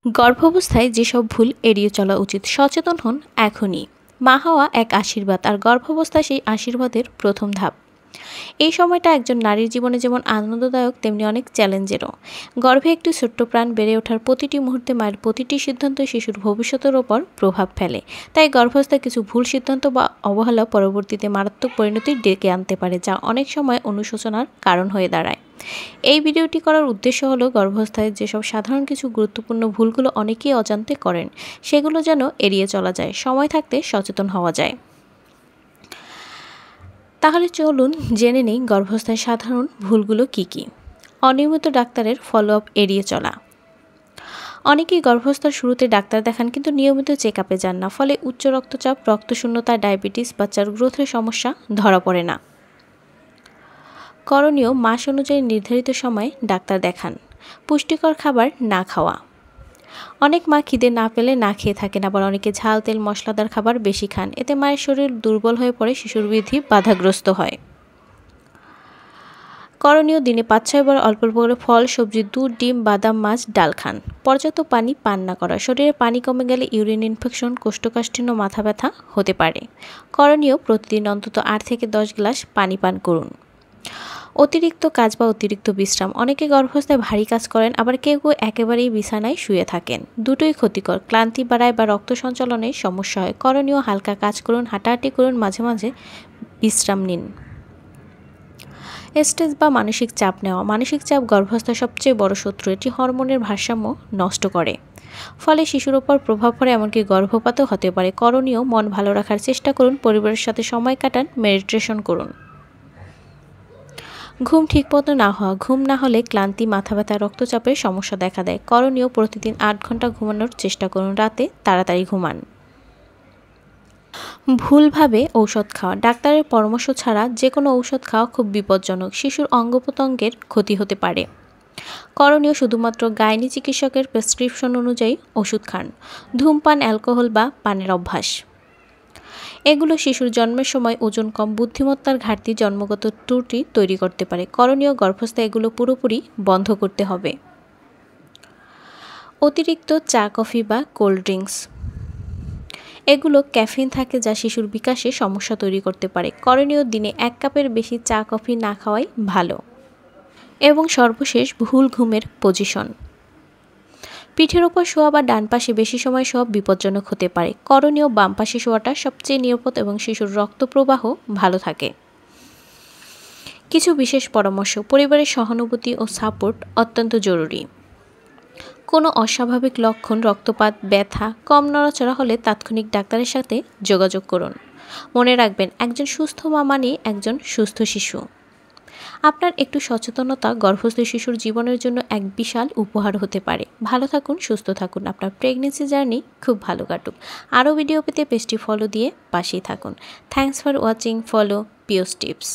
গর্ভাবস্থায় যেসব ভুল এড়িয়ে চলা উচিত সচেতন হন এখনই। মা হওয়া এক আশীর্বাদ, আর গর্ভাবস্থা সেই আশীর্বাদের প্রথম ধাপ। এই সময়টা একজন নারীর জীবনে যেমন আনন্দদায়ক তেমনি অনেক চ্যালেঞ্জেরও। গর্ভে একটি ছোট্ট প্রাণ বেড়ে ওঠার প্রতিটি মুহূর্তে মায়ের প্রতিটি সিদ্ধান্ত শিশুর ভবিষ্যতের ওপর প্রভাব ফেলে। তাই গর্ভাবস্থায় কিছু ভুল সিদ্ধান্ত বা অবহেলা পরবর্তীতে মারাত্মক পরিণতি ডেকে আনতে পারে, যা অনেক সময় অনুশোচনার কারণ হয়ে দাঁড়ায়। এই ভিডিওটি করার উদ্দেশ্য হলো গর্ভাবস্থায় যেসব সাধারণ কিছু গুরুত্বপূর্ণ ভুলগুলো অনেকেই অজান্তে করেন, সেগুলো যেন এড়িয়ে চলা যায়, সময় থাকতে সচেতন হওয়া যায়। তাহলে চলুন জেনে নেই গর্ভাবস্থায় সাধারণ ভুলগুলো কি কি। অনিয়মিত ডাক্তারের ফলো আপ এড়িয়ে চলা। অনেকেই গর্ভাবস্থার শুরুতে ডাক্তার দেখান কিন্তু নিয়মিত চেক আপে যান না, ফলে উচ্চ রক্তচাপ, রক্তশূন্যতা, ডায়াবেটিস, বাচ্চার গ্রোথের সমস্যা ধরা পড়ে না। করণীয়: মাস অনুযায়ী নির্ধারিত সময়ে ডাক্তার দেখান। পুষ্টিকর খাবার না খাওয়া। অনেক মা খিদে না পেলে না খেয়ে থাকেন, আবার অনেকে ঝাল, তেল, মশলাদার খাবার বেশি খান। এতে মায়ের শরীর দুর্বল হয়ে পড়ে, শিশুর বৃদ্ধি বাধাগ্রস্ত হয়। করণীয়: দিনে 5-6 বার অল্প অল্প করে ফল, সবজি, দুধ, ডিম, বাদাম, মাছ, ডাল খান। পর্যাপ্ত পানি পান না করা। শরীরে পানি কমে গেলে ইউরিন ইনফেকশন, কোষ্ঠকাঠিন্য, মাথা ব্যথা হতে পারে। করণীয়: প্রতিদিন অন্তত 8 থেকে 10 গ্লাস পানি পান করুন। অতিরিক্ত কাজ বা অতিরিক্ত বিশ্রাম। অনেকে গর্ভাবস্থায় ভারী কাজ করেন, আবার কেউ কেউ একেবারেই বিছানায় শুয়ে থাকেন। দুটোই ক্ষতিকর। ক্লান্তি বাড়ায় বা রক্ত সঞ্চালনে সমস্যা হয়। করণীয়: হালকা কাজ করুন, হাঁটাহাঁটি করুন, মাঝে মাঝে বিশ্রাম নিন। স্ট্রেস বা মানসিক চাপ নেওয়া। মানসিক চাপ গর্ভাবস্থার সবচেয়ে বড় শত্রু। এটি হরমোনের ভারসাম্য নষ্ট করে, ফলে শিশুর ওপর প্রভাব পড়ে, এমনকি গর্ভপাতও হতে পারে। করণীয়: মন ভালো রাখার চেষ্টা করুন, পরিবারের সাথে সময় কাটান, মেডিটেশন করুন। ঘুম ঠিকমতো না হওয়া। ঘুম না হলে ক্লান্তি, মাথা ব্যথা, রক্তচাপের সমস্যা দেখা দেয়। করণীয়: প্রতিদিন 8 ঘন্টা ঘুমানোর চেষ্টা করুন, রাতে তাড়াতাড়ি ঘুমান। ভুলভাবে ঔষধ খাওয়া। ডাক্তারের পরামর্শ ছাড়া যে কোনো ঔষধ খাওয়া খুব বিপজ্জনক। শিশুর অঙ্গ প্রত্যঙ্গের ক্ষতি হতে পারে। করণীয়: শুধুমাত্র গাইনি চিকিৎসকের প্রেসক্রিপশন অনুযায়ী ওষুধ খান। ধূমপান, অ্যালকোহল বা পানের অভ্যাস, এগুলো শিশুর জন্মের সময় ওজন কম, বুদ্ধিমত্তার ঘাটতি, জন্মগত ত্রুটি তৈরি করতে পারে। করণীয়: গর্ভাবস্থায় এগুলো পুরোপুরি বন্ধ করতে হবে। অতিরিক্ত চা, কফি বা কোল্ড ড্রিঙ্কস, এগুলো ক্যাফিন থাকে যা শিশুর বিকাশে সমস্যা তৈরি করতে পারে। করণীয়: দিনে 1 কাপের বেশি চা, কফি না খাওয়াই ভালো। এবং সর্বশেষ, ভুল ঘুমের পজিশন। পিঠের ওপর শোয়া বা ডান পাশে বেশি সময় শোয়া বিপজ্জনক হতে পারে। করণীয়: বাম পাশে শোয়াটা সবচেয়ে নিরাপদ এবং শিশুর রক্ত প্রবাহ ভালো থাকে। কিছু বিশেষ পরামর্শ: পরিবারের সহানুভূতি ও সাপোর্ট অত্যন্ত জরুরি। কোনো অস্বাভাবিক লক্ষণ, রক্তপাত, ব্যথা, কম নড়াচড়া হলে তাৎক্ষণিক ডাক্তারের সাথে যোগাযোগ করুন। মনে রাখবেন, একজন সুস্থ মা মানেই একজন সুস্থ শিশু। আপনার একটু সচেতনতা গর্ভস্থ শিশুর জীবনের জন্য এক বিশাল উপহার হতে পারে। ভালো থাকুন, সুস্থ থাকুন, আপনার প্রেগনেন্সি জার্নি খুব ভালো কাটুক। আরও ভিডিও পেতে পেজটি ফলো দিয়ে পাশেই থাকুন। Thanks for watching. ফলো পিওস টিপস।